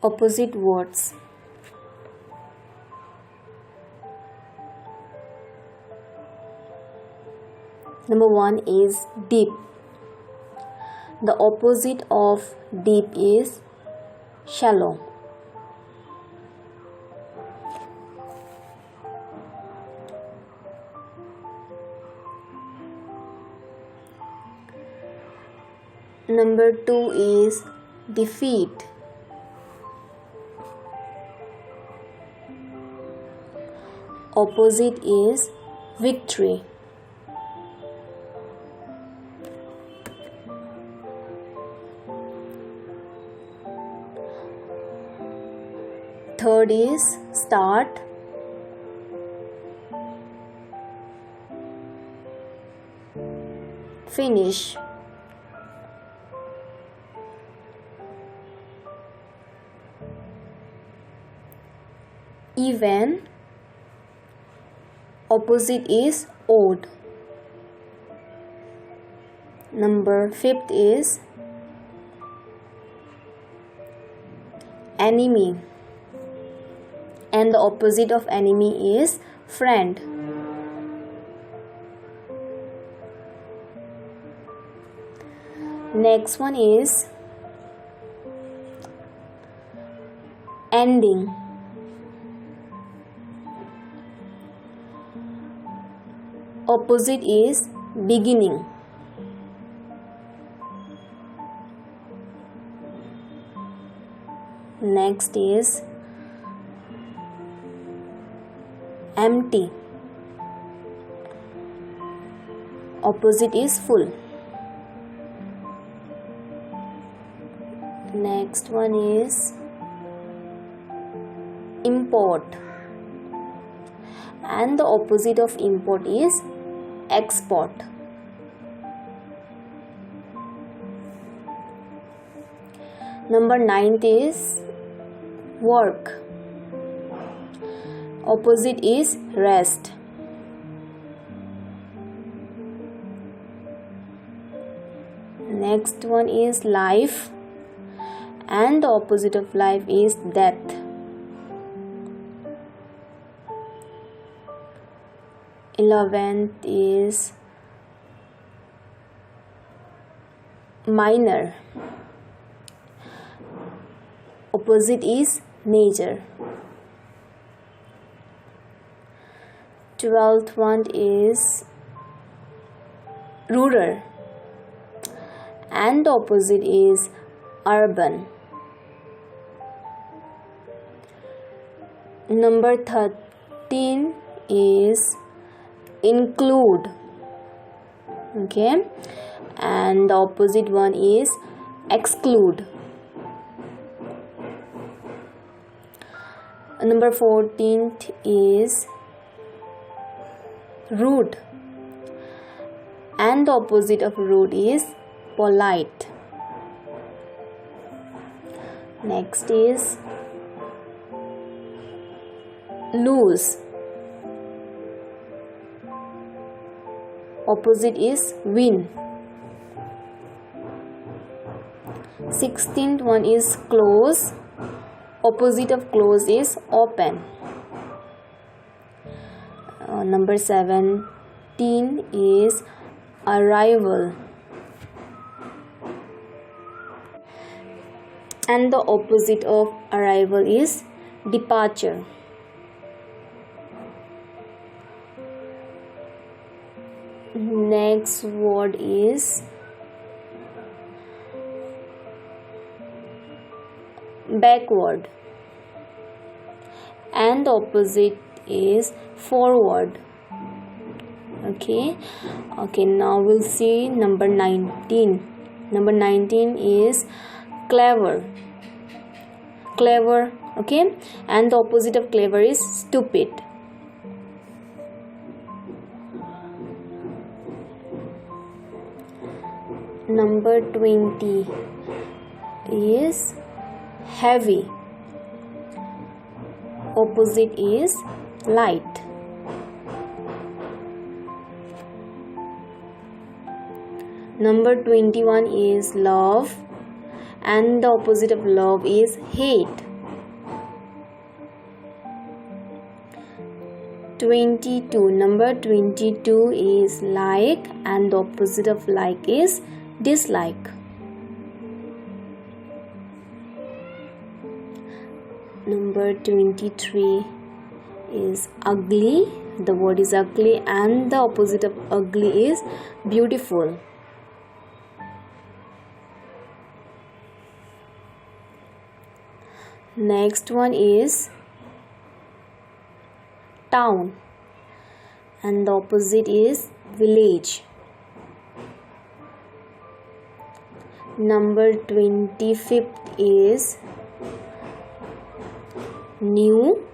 Opposite words. Number 1 is deep. The opposite of deep is shallow. Number 2 is defeat. Opposite is victory. Third is start. Finish. Even. Opposite is odd. Number 5 is enemy, and the opposite of enemy is friend. Next one is ending. Opposite is beginning. Next is empty. Opposite is full. Next one is import, and the opposite of import is export. Number 9 is work. Opposite is rest. Next one is life, and the opposite of life is death. 11th is minor. Opposite is major. 12th one is rural, and the opposite is urban. Number 13 is include, okay, and the opposite one is exclude. Number 14th is rude, and the opposite of rude is polite. Next is lose. Opposite is win. 16th one is close. Opposite of close is open. Number 17 is arrival, and the opposite of arrival is departure. Next word is backward, and the opposite is forward. Okay, now we'll see number 19. Number 19 is clever, okay, and the opposite of clever is stupid. Number 20 is heavy. Opposite is light. Number 21 is love, and the opposite of love is hate. 22. Number 22 is like, and the opposite of like is dislike. Number 23 is ugly. The word is ugly, and the opposite of ugly is beautiful. Next one is town, and the opposite is village. Number 25th is new,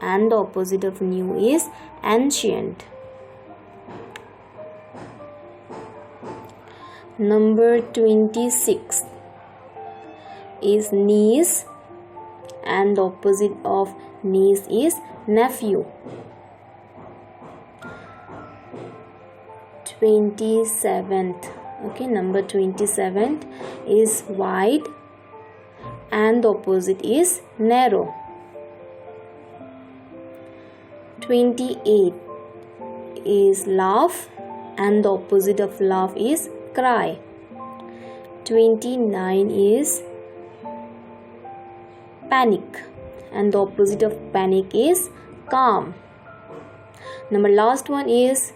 and the opposite of new is ancient. Number 26 is niece, and the opposite of niece is nephew. 27th, okay, number 27th is wide, and the opposite is narrow. 28 is laugh, and the opposite of laugh is cry. 29 is panic, and the opposite of panic is calm. Number last one is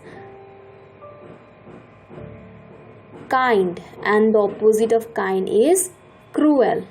kind, and the opposite of kind is cruel.